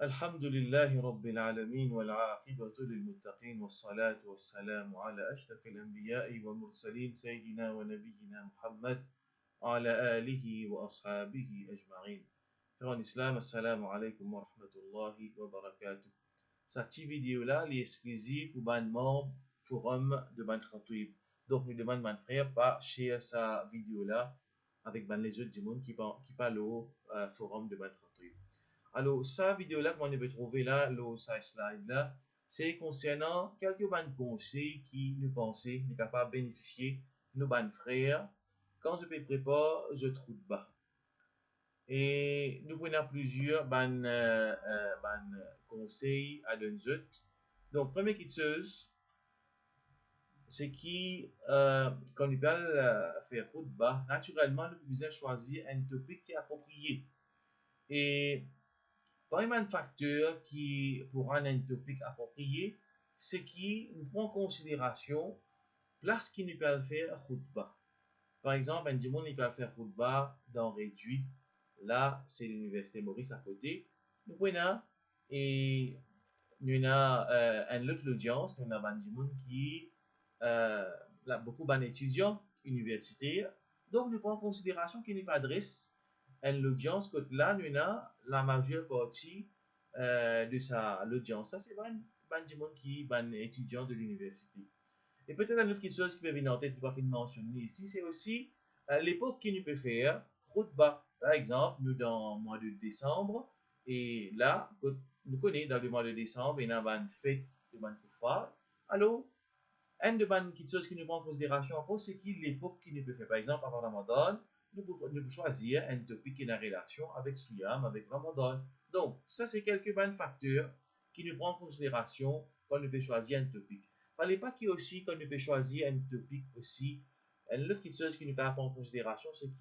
الحمد لله رب العالمين والعاقبة للمتقين والصلاة والسلام على أشرف الأنبياء والمرسلين سيدنا ونبينا محمد وعلى آله وأصحابه أجمعين. Frères en islam, assalamu alaikum wa rahmatullahi wa barakatuh. Cette petite vidéo-là, elle est exclusive pour ban membre forum de ban Khatib. Donc, nous demandons ban frère pas share sa vidéo-là avec ban les autres du monde qui parlent au forum de ban Khatib. Alors, sa vidéo-là, qu'on peut trouver là, le slide là, c'est concernant quelques bandes conseils qui nous pensaient, nous capables de bénéficier nos bandes frères quand je prépare, je trouve bas. Et nous prenons plusieurs bandes conseils à l'un. Donc, première chose, c'est qui, quand nous parlons faire football, naturellement, nous pouvons choisir un topic qui est approprié. Et parmi les facteurs qui pour rendre un topic approprié, c'est qui nous prend en considération place qui nous peut faire khutbah. Par exemple, un dimanche il peut faire khutbah dans réduit. Là, c'est l'université Maurice à côté. Nous prenons et nous avons une autre audience, nous avons un dimanche qui beaucoup d'étudiants universitaires. Donc, nous prenons en considération qu'il n'y a pas d'adresse l'audience que là, nous avons la majeure partie de l'audience. Ça, c'est du monde qui est étudiant de l'université. Et peut-être une autre chose qui peut venir en tête, que je vais mentionner ici, c'est aussi l'époque qui nous peut faire khutbah. Par exemple, nous dans le mois de décembre, et là, nous connaissons dans le mois de décembre, il y a une fête de Koufar. Alors, une de les choses qui nous prend en considération encore, c'est l'époque qui nous peut faire. Par exemple, avant Ramadan, nous pouvons choisir un topic qui est en relation avec Suyam, avec Ramadan. Donc, ça, c'est quelques facteurs qui nous prend en considération quand nous pouvons choisir un topic. Il ne fallait pas qu'il y ait aussi, quand nous pouvons choisir un topic aussi, une autre chose qui nous prend en considération, c'est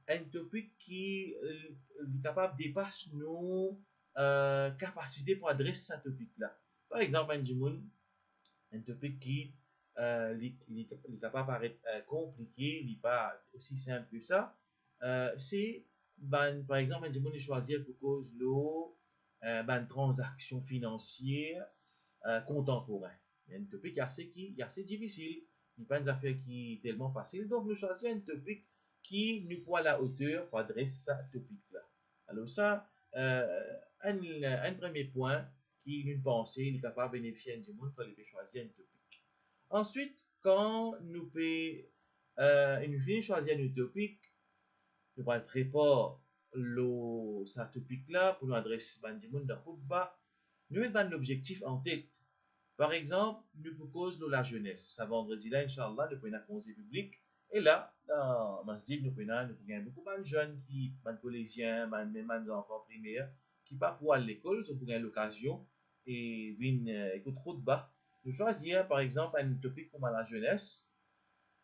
un topic qui est capable de dépasser nos capacités pour adresser ce topic-là. Par exemple, un topic qui est capable de paraître compliqué, il n'est pas aussi simple que ça. C'est, par exemple, un dimanche choisir pour cause de transactions financières contemporaines. Il y a un topic qui est assez difficile. Il n'y a pas une affaire qui est tellement facile. Donc, nous choisissons un topic qui nous prend à la hauteur pour adresser ce topic-là. Alors, ça, un premier point qui nous pensait, il est capable de bénéficier du monde quand il peut choisir un topic. Ensuite, quand nous pouvons finissons choisir un topic, nous allons préparer ce topic-là pour nous adresser à du monde de khutbah, nous mettons l'objectif en tête. Par exemple, nous proposons la jeunesse. Ce vendredi-là, Inch'Allah, nous prenons un conseil public. Et là, dans Masjid, nous prenons beaucoup de jeunes, des collégiens, des enfants primaires, qui partent pour aller à l'école, ils ont l'occasion et viennent écouter khutbah. Nous choisir, par exemple, un topic pour la jeunesse.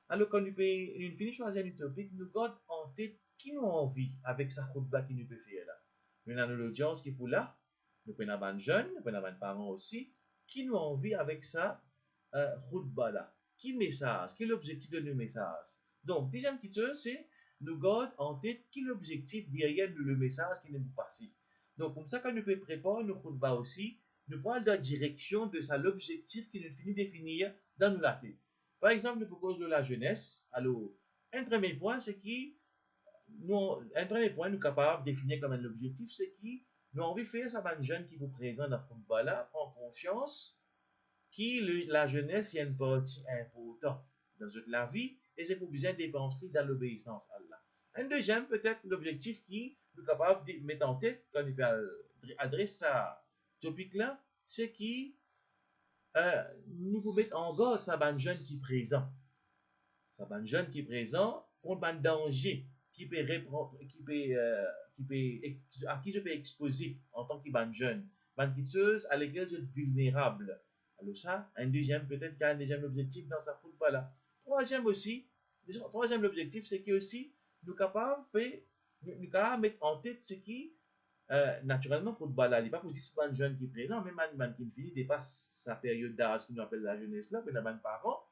Alors, quand nous finissons choisir un topic, nous gardons en tête qui nous a envie avec sa khutbah qui nous peut faire là. Nous avons l'audience qui est pour là. Nous prenons des jeunes, nous prenons des parents aussi, qui nous a envie avec ça khutbah là. Qui message, quel est l'objectif de nos messages. Donc, deuxième petite chose, c'est nous gardons en tête quel est l'objectif derrière le message qui nous passe. Donc, comme ça, quand nous pouvons préparer nos khutbah aussi, nous prenons la direction de ça, l'objectif qui nous finit de définir dans nos tête. Par exemple, nous proposons de la jeunesse. Alors, un premier point, c'est nous sommes capables de définir comme un objectif, c'est nous avons envie de faire ça à jeunes qui vous présentent dans le khutbah là, prendre conscience que la jeunesse est une partie importante dans la vie et c'est pour besoin de dépenser dans l'obéissance à Allah. Un deuxième, peut-être l'objectif qui nous est capable de mettre en tête quand il adresse ce topic-là, c'est nous pouvons mettre en garde sa jeune qui est présent. Sa jeune qui est présent contre un danger à qui je peux exposer en tant que jeune. Une quitteuse à laquelle je suis vulnérable. Alors ça, un deuxième, peut-être qu'il y a un deuxième objectif dans sa khutbah là. Troisième objectif, c'est que aussi, nous sommes capables de mettre en tête ce qui, naturellement, khutbah là, il n'est pas possible pour un jeune qui est présent, même un qui finit dépasse sa période d'âge, qu'on appelle la jeunesse là, mais les parents,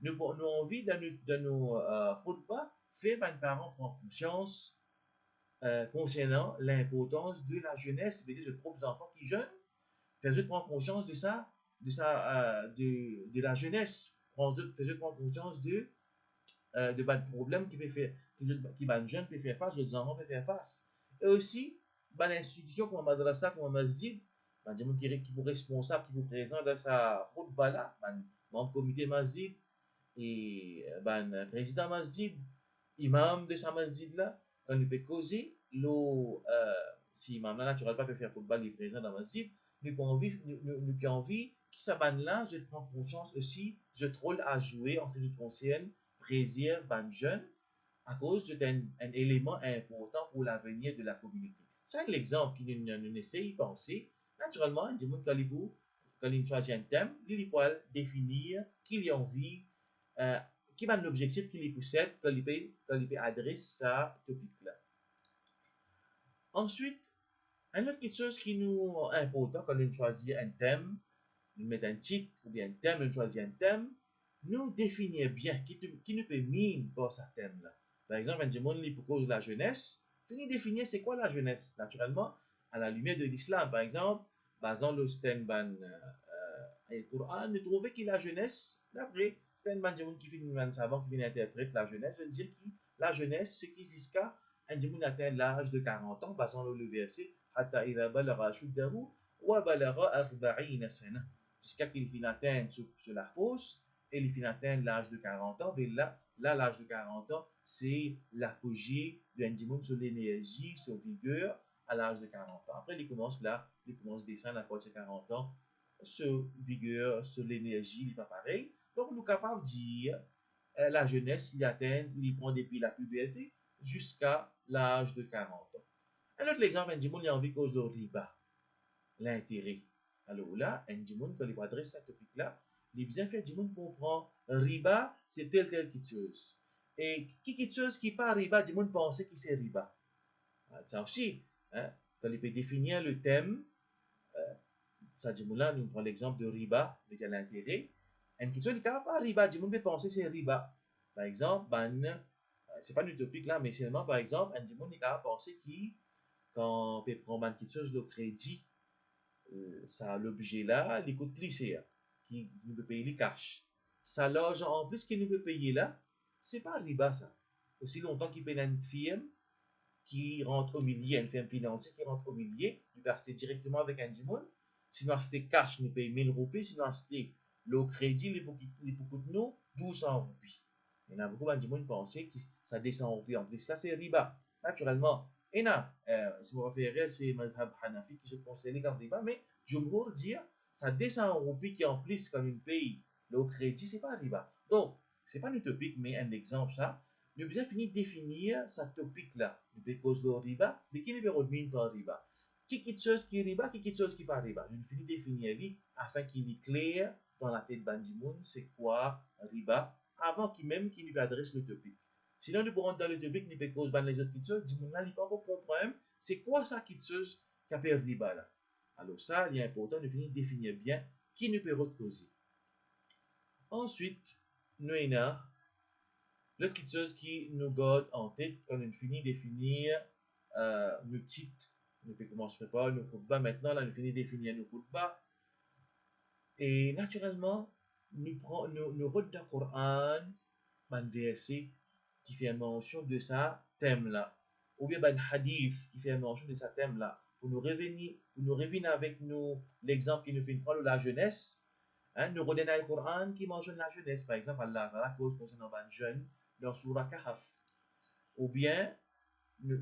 nous avons envie de nos khutbah, faire que les parents prennent conscience concernant l'importance de la jeunesse, c'est-à-dire de propres enfants qui jeûnent, faire prendre conscience de la jeunesse, faire prendre conscience de problèmes qui peut faire, qui ban jeune peut faire face, les enfants peut faire face. Et aussi, l'institution comme madrasa, comme masjid, des gens qui sont responsables, qui sont présents dans sa khutbah là, membre comité masjid et président masjid, imam de sa masjid là, quand il peut causer, si imam là naturellement pas peut faire khutbah, il est présent dans masjid, nous avons envie qui s'abandonne là, je prends conscience aussi, je rôle à jouer en ce qui concerne plaisir ban jeune à cause d'un élément important pour l'avenir de la communauté. C'est l'exemple qui nous essaye de penser. Naturellement, du monde quand il choisit un thème, il peut définir qu'il y a envie, qui va l'objectif qu'il possède quand il peut adresser sa topic là. Ensuite, une autre chose qui nous est important quand on choisit un thème, nous met un titre ou bien un thème, nous choisit un thème, nous définir bien qui nous peut mine par ce thème-là. Par exemple, un monde pour cause de la jeunesse, finir définir c'est quoi la jeunesse, naturellement, à la lumière de l'islam. Par exemple, basant le thème le Coran, nous trouvons que la jeunesse, d'après, c'est un monde qui finit un savant qui vient interpréter la jeunesse, veut dire que la jeunesse, c'est qui jusqu'à un monde atteint l'âge de 40 ans, basant le verset, hatta idha balagha shuddahu wa balagha 40 sana. Jusqu'à qu'il finisse atteindre sur la fosse, et il finit atteindre l'âge de 40 ans, mais là l'âge de 40 ans, c'est l'apogée d'un dimanche sur l'énergie, sur vigueur, à l'âge de 40 ans. Après, il commence à descendre à partir de 40 ans, sur vigueur, sur l'énergie, il n'est pas pareil. Donc, nous sommes capables de dire, la jeunesse, il prend depuis la puberté jusqu'à l'âge de 40 ans. Un autre exemple, un dimanche, il a envie cause de riba, l'intérêt. Alors là, un dimanche, quand il va adresser ce topic-là, les bien fait du monde comprend riba, c'est telle chose. Et qui chose qui pas riba, du monde pense que c'est riba. Ça aussi, hein, quand il peut définir le thème, ça dit là, nous prenons l'exemple de riba, avec l'intérêt. Une question qui pas riba, du monde peut penser que c'est riba. Par exemple, c'est pas utopique là, mais c'est vraiment par exemple, un monde qui penser qui, quand on peut prendre une chose de crédit, ça l'objet là, il coûte plus cher, qui nous peut payer les cash. Ça loge en plus qu'il nous peut payer là, c'est pas riba ça. Aussi longtemps qu'il paye une firme qui rentre au milieu, une firme financière qui rentre au milieu, du verser directement avec un dimon. Sinon c'était cash, nous paye 1000 roupies, sinon c'était le crédit, il beaucoup de nous 1200 roupies. Il y en a beaucoup de gens pensaient que ça descend roupies en plus. Là c'est riba. Naturellement, et là, si vous référez, c'est Madhab Hanafi qui se considère comme riba, mais je veux dire, ça descend en roupies qui en plus comme une pays, le crédit, c'est pas riba. Donc, c'est pas utopique, mais un exemple, ça. Nous avons fini de définir ce topic-là. Nous avons cause de riba, mais qui n'est pas redmine par riba. Qui est chose qui est riba, qui est chose qui n'est pas riba. Nous avons fini de définir lui afin qu'il est clair dans la tête de Bandimoun, c'est quoi riba, avant qu'il même qu'il lui adresse le topic. Sinon, nous pourrons dans le topic, nous pouvons cause les autres choses, dis là, il pas comprendre, c'est quoi ça qui chose qui a perdu riba là. Alors ça, il est important de finir de définir bien qui nous peut recauser. Ensuite, nous avons l'autre chose qui nous garde en tête quand on finit de définir nos titres. Nous pouvons commencer par nos khutbah. Maintenant, là, nous finissons de définir nos khutbah. Et naturellement, nous prenons nos routes de Coran, un verset qui fait mention de ça thème-là. Ou bien un hadith qui fait mention de ça thème-là. Pour nous revenir avec l'exemple qui nous fait prendre la jeunesse. Hein, nous redonnons le Coran qui mentionne la jeunesse. Par exemple, Allah la cause concernant un jeune dans Surah Kahf. Ou bien,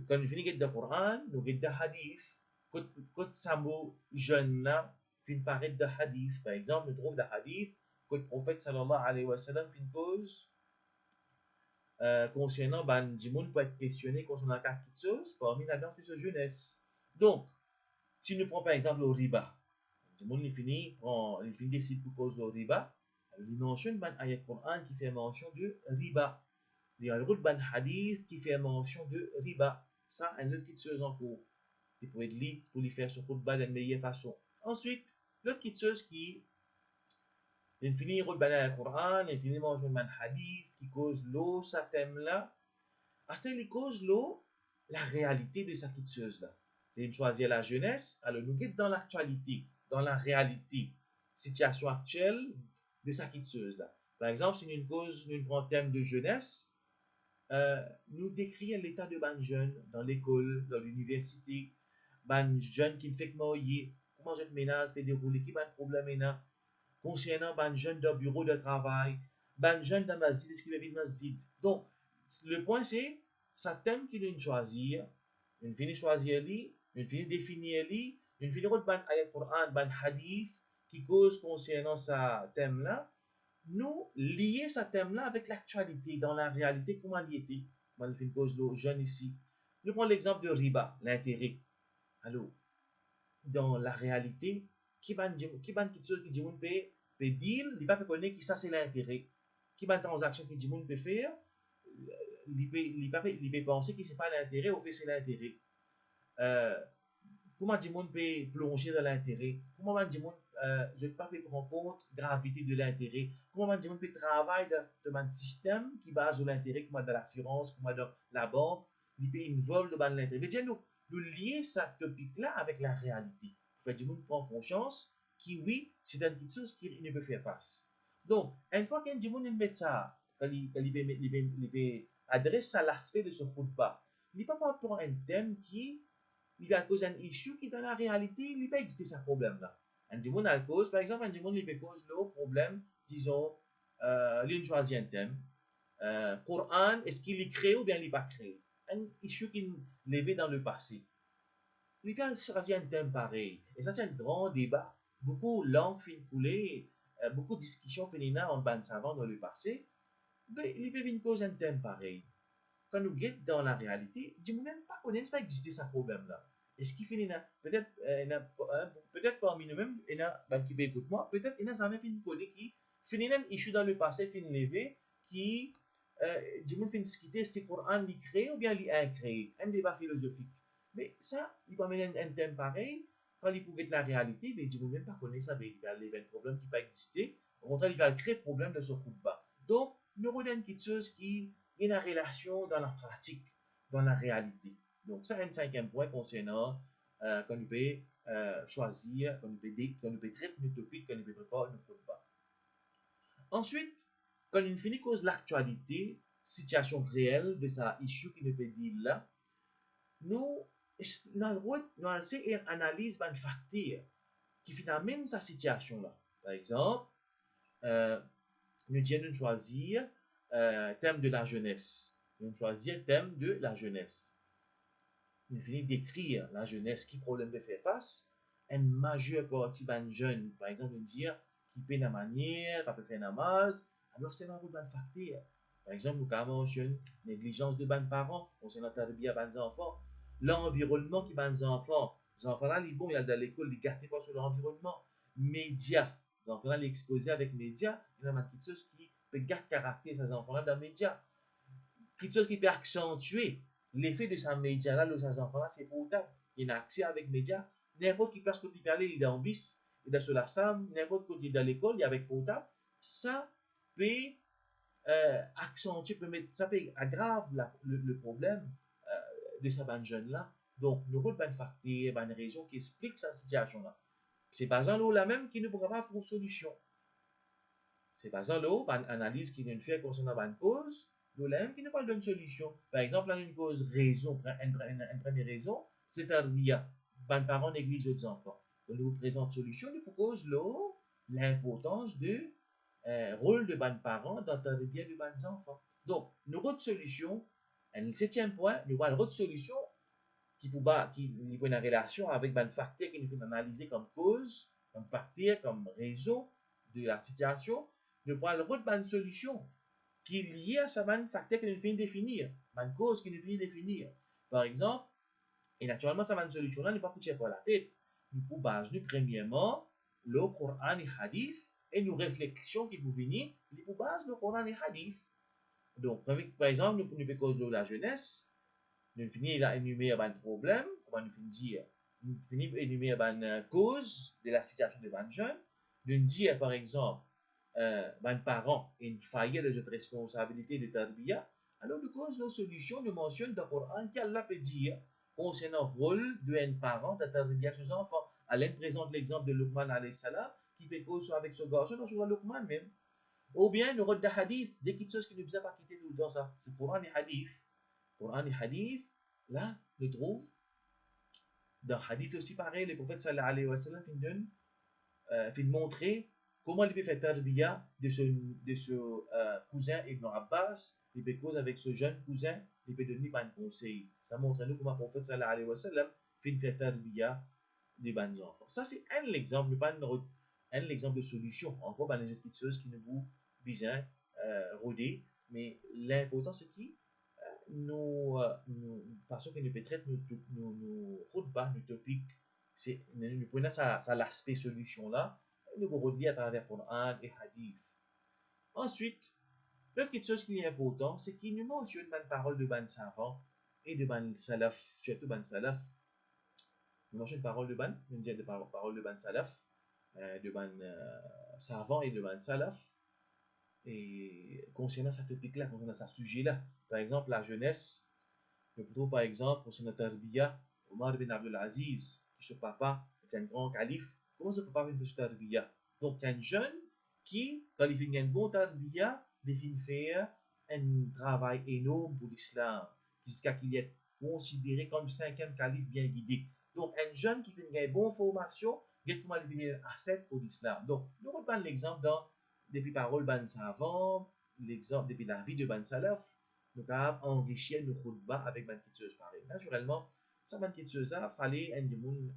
quand nous finissons le Coran, nous regardons le hadith. Quand ça mot jeune là, fin paraître de hadith. Par exemple, nous trouvons le hadith que le prophète sallallahu alayhi wa sallam fin cause concernant du monde peut être questionné concernant quatre choses. Parmi là-dedans, c'est sa jeunesse. Donc, si nous prenons par exemple le riba, du monde il finit décide pour cause de riba, il mentionne un ayat Coran qui fait mention de riba. Il y a le route ban hadith qui fait mention de riba. Ça, une autre petite chose en cours. Il peut être libre pour lui faire ce khutbah de la meilleure façon. Ensuite, l'autre petite chose qui finit route ban le Coran, il finit mention ban hadith qui cause l'eau, ça thème là. À ce qu'il cause l'eau, la réalité de sa kitscheuse là. Il choisir la jeunesse, alors nous guide dans l'actualité, dans la réalité, situation actuelle de sa kitscheuse là. Par exemple, si nous cause, nous prenons thème de jeunesse, nous décrire l'état de ban jeune dans l'école, dans l'université, ban jeune qui ne fait que marier, comment je ménage peut dérouler, qui ban problème là, concernant ban jeune dans bureau de travail, ban jeune dans masjid, ce qui veut dire masjid. Donc, le point c'est, ça thème qu'il nous choisir, nous finit choisir lui, nous finit définir lui, nous finit ban ayat Quran, ban hadith, qui cause concernant sa thème là, nous lier ce thème-là avec l'actualité, dans la réalité, comment il était. Moi, je fais une cause de jeunes ici. Je prends l'exemple de riba, l'intérêt. Alors, dans la réalité, qui ban quelque chose qui dit qu'on peut dire, il pas connaître qui ça c'est l'intérêt. Qui ban transaction qui dit qu'on peut faire, il peut penser que c'est pas l'intérêt, au fait c'est l'intérêt. Comment dit monde peut plonger dans l'intérêt? Comment dit monde je ne peux pas prendre compte gravité de l'intérêt? Comment dit monde peut travailler dans un système qui base sur l'intérêt, comme dans l'assurance, comme dans la banque, il peut involve dans l'intérêt. Mais nous lier ce topic-là avec la réalité. Fait du monde prend conscience qui oui, c'est une petite chose qu'il ne peut faire face. Donc, une fois qu'un dit monde met ça, quand il adresse à l'aspect de ce football, il ne peut pas prendre un thème qui il a cause un issue qui dans la réalité, il peut exister ce problème-là. Un démon a cause, par exemple, un démon il peut cause le problème, disons, il choisit un thème. Coran, est-ce qu'il est créé ou bien il n'est pas créé? Un issue qui est levé dans le passé. Il peut choisir un thème pareil. Et ça, c'est un grand débat. Beaucoup de langues finissent couler, beaucoup de discussions féminines en bande savant dans le passé. Mais il peut venir cause un thème pareil. Quand nous guettons dans la réalité, je ne même pas connaître pas exister ce problème-là. Est-ce qu'il finit là? Peut-être peut-être parmi nous-mêmes, il y a qui peut écouter moi, peut-être il y a jamais fini connaître qui finit un issue dans le passé, finit levé, qui je ne finit discuter est-ce que le Coran l'y crée ou bien l'y a créé, un débat philosophique. Mais ça, il peut amener un thème pareil, quand il pouvait être la réalité, mais je ne même pas connaître ça, mais il va lever un problème qui peut exister. Au contraire, il va créer problème de ce football. Donc, nous redonnons quelque chose qui et la relation dans la pratique, dans la réalité. Donc, ça, un cinquième point concernant qu'on peut choisir, qu'on peut traiter une topic, qu'on peut préparer une football. Ensuite, quand on finit cause l'actualité, situation réelle de sa issue qui ne peut dire là, nous allons analyser un facteur qui finalement sa situation là. Par exemple, nous devons choisir thème de la jeunesse. Nous choisissons le thème de la jeunesse. Nous finissons d'écrire la jeunesse qui problème de faire face. Une majeure partie des jeunes, par exemple, nous dire qui peut la manière, pas peut faire namaz. Alors c'est un facteur. Par exemple, nous avons mentionné négligence de ban parents, concernant la tarbiya des enfants, l'environnement qui ban des enfants. Les enfants là, ils bon, il y a dans l'école, ils gardent pas sur l'environnement. Médias. Les enfants là, ils exposés avec médias. Il y a quelque chose qui peut garder caractère ces enfants-là dans les médias. Quelque chose qui peut accentuer l'effet de ces médias-là, de ces enfants-là, c'est potable. Il y a accès avec les médias. N'importe qui place côté aller, il est en bis, il est sur la SAM, n'importe côté dans l'école, il y a avec potable. Ça peut accentuer, ça peut aggraver le problème de ces jeunes-là. Donc, nous avons une facteur, une raison qui explique cette situation-là. C'est basé en là même qui ne pourra pas faire une solution. C'est basé en une analyse qui nous fait concernant une cause, nous même qui ne parle d'une solution. Par exemple, une cause raison, une première raison, c'est un ria. Les parents négligent les enfants. Donc, nous vous présente solution, nous propose l'importance du rôle de ban parents dans le bien de ban enfants. Donc, nous avons une solution. Un septième point, nous avons une solution qui a une relation avec un facteur qui nous fait analyser comme cause, comme facteur, comme raison de la situation. Nous prenons une solution qui est liée à ce facteur qui nous fait définir, une cause qui nous fait définir. Par exemple, et naturellement, cette solution-là n'est pas couchée par la tête. Nous pouvons baser, premièrement, le Coran et le Hadith, et nos réflexions qui peuvent venir, nous pouvons baser le Coran et le Hadith. Donc, par exemple, nous pouvons cause la jeunesse, nous finissons à énumérer un problème, comment nous finissons à énumérer une cause de la situation de ban jeunes, nous disons par exemple, ban parents une faillite de notre responsabilité de tarbiya, Alors, de cause, nos solutions nous mentionnent dans le Coran qu'Allah peut dire concernant le rôle d'un parent d'attarder ses enfants. Allah présente l'exemple de Luqman alayhi salam qui peut cause avec ce garçon, dans sur Luqman même. Ou bien, nous avons des hadiths, des petites choses qui ne nous ont pas quitté tout le temps, ça. C'est Coran et hadith. Coran et hadith, là, nous trouvons dans hadith aussi pareil, le prophète sallallahu alayhi wa sallam fait montrer comment il peut faire tarbiya de ce cousin Ibn Abbas, il peut cause avec ce jeune cousin, il peut donner un conseil. Ça montre à nous comment le prophète sallallahu alayhi wa sallam fait faire tarbiya des bons enfants. Ça, c'est un exemple, pas un exemple de solution. Encore, les petites choses qui nous vous besoin roder, mais l'important, c'est qui nous, façon que nous peut-être nous pas, nos topics, c'est, nous prenons ça l'aspect solution là, nous redire à travers Coran et Hadith. Ensuite, l'autre petite chose qui est important, c'est qu'il nous mentionne une parole de ban savant et de ban salaf, surtout ban salaf. Nous mentionne parole de ban, nous dit de parole de ban salaf, de ban savant et de ban salaf. Et concernant ce topic-là, concernant ce sujet-là, par exemple, la jeunesse, nous trouve par exemple concernant Tarbiya, Omar bin Abdul Aziz, qui ce papa est un grand calife. Comment ce papa vient de Tarbiya? Donc, un jeune qui, quand il fait un bon Tarbiya, il fait faire un travail énorme pour l'islam, jusqu'à qu'il est considéré comme le 5e calife bien guidé. Donc, un jeune qui fait une bonne formation, il est comment il devient un asset pour l'islam. Donc, nous reprenons l'exemple depuis parole ban savant, l'exemple depuis la vie de ban salaf, nous avons enrichi nos khutbah avec ban kitseuse pareil. Naturellement, ça ban kitseuse a fallait un démon,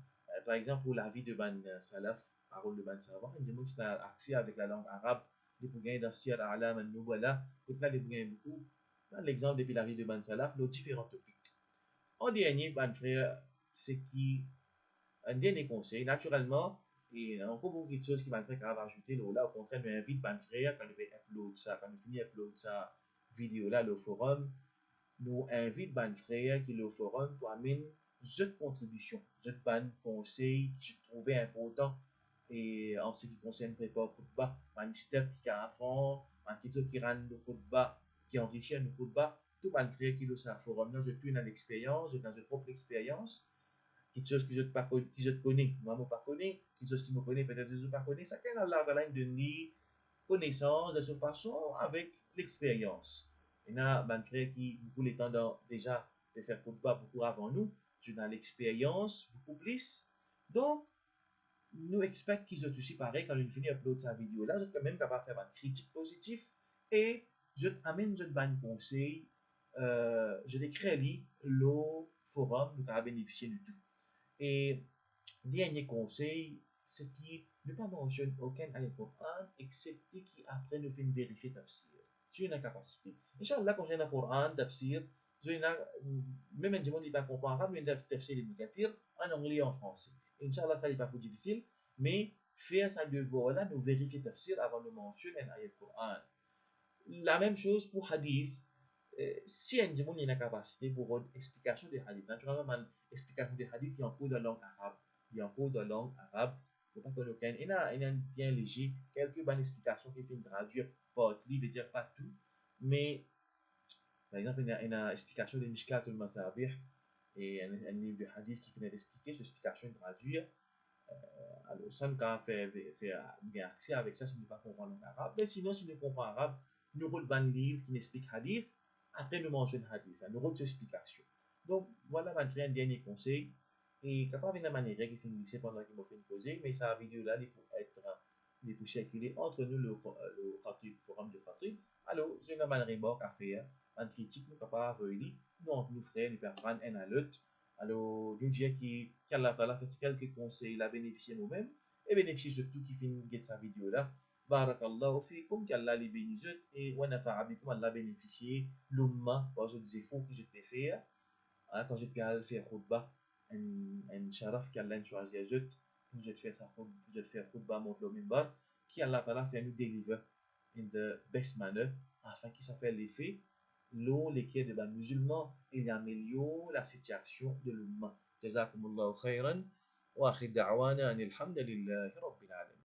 par exemple pour la vie de ban salaf, parole de ban savant, un démon c'est un accès avec la langue arabe, les pour gagner dans Sir Alam al Nubala, tout là les pour gagner beaucoup. Dans l'exemple depuis la vie de ban salaf, nos différents topics. En dernier, ban frère, c'est qui un dernier conseil, naturellement, et encore beaucoup de choses qui vont faire grave ajouter là, au contraire, nous invite ban frère quand nous upload ça, quand nous finissons upload ça vidéo là le forum, nous invite ban frère qui le forum pour amener cette contribution, cette ban conseil qui je trouvais important et en ce qui concerne prépa football, ban step qui apprend, ban question qui rend le football, qui enrichit le football, tout ban frère qui le ça forum, là je suis dans l'expérience, dans une propre expérience quelque chose que je te connais, moi je ne pas connais, quelque chose qui me connaît, peut-être que je ne pas connais, ça quand Allah va de ni connaissance de cette façon avec l'expérience. Il y a un frère qui, beaucoup les temps déjà de faire football beaucoup avant nous, je dans l'expérience beaucoup plus. Donc, nous expectons qu'ils ont aussi pareil quand on finit d'upload sa vidéo là, je suis quand même capable de faire une critique positive et je t'amène un bon conseil. Je décris le forum, nous allons bénéficier de tout. Et dernier conseil, c'est qu'il ne pas mentionner aucun ayat Coran, excepté qu'après nous fait vérifier tafsir. Si on a capacité. Inch'Allah, quand j'ai un Coran, tafsir, même un monde qui ne pas comprendre arabe, mais tafsir les Mukathir en anglais et en français. Inch'Allah, ça n'est pas plus difficile, mais faire ça devoir là, nous vérifier tafsir avant de mentionner un ayat Coran. La même chose pour hadith. Si un monde a une capacité pour une explication des hadiths, naturellement, une explication des hadiths, il y a un cours de langue arabe. Il y a un cours de langue arabe. Pour pas que nous il y a bien léger, quelques bonnes explications qui viennent traduire pas tout, veut dire pas tout. Mais, par exemple, il y a une explication de Mishkat al-Masabih et un livre de hadith qui vient d'expliquer cette explication traduire. Alors, ça nous a fait bien accès avec ça si nous ne pas comprendre l'arabe. Mais sinon, si nous comprenons l'arabe, nous avons un livre qui explique hadith. Après, nous mentionnons hadith. Nous avons une explication. Donc, voilà un dernier conseil. Et capable de manière qui finissait pendant qu'il m'a fait une poser, mais sa vidéo là, il peut pour circuler entre nous le forum de Khatib. Alors, j'ai une bonne remarque à faire, une critique, nous capable de lire, nous frères, nous pouvons prendre un à l'autre. Alors, nous disons qu'Allah Ta'ala fait quelques conseils, il a bénéficié nous-mêmes, et bénéficié surtout qui finit de sa vidéo là. Barakallahu fikum, qu'Allah les bénisse, et wa nafa'a bikum, Allah bénéficié, l'umma, par des efforts que je peux faire, quand je peux faire khutbah, un sharaf qu'Allah choisit à eux, pour je faire khutbah, montre le mimbar, qui Allah Ta'ala fait nous deliver in the best manner, afin qu'il s'appelle l'effet, lesquels de musulmans, il améliore la situation de l'umma. Jazakumullahu khairan, wa akhir da'wana anil hamdalillahi rabbil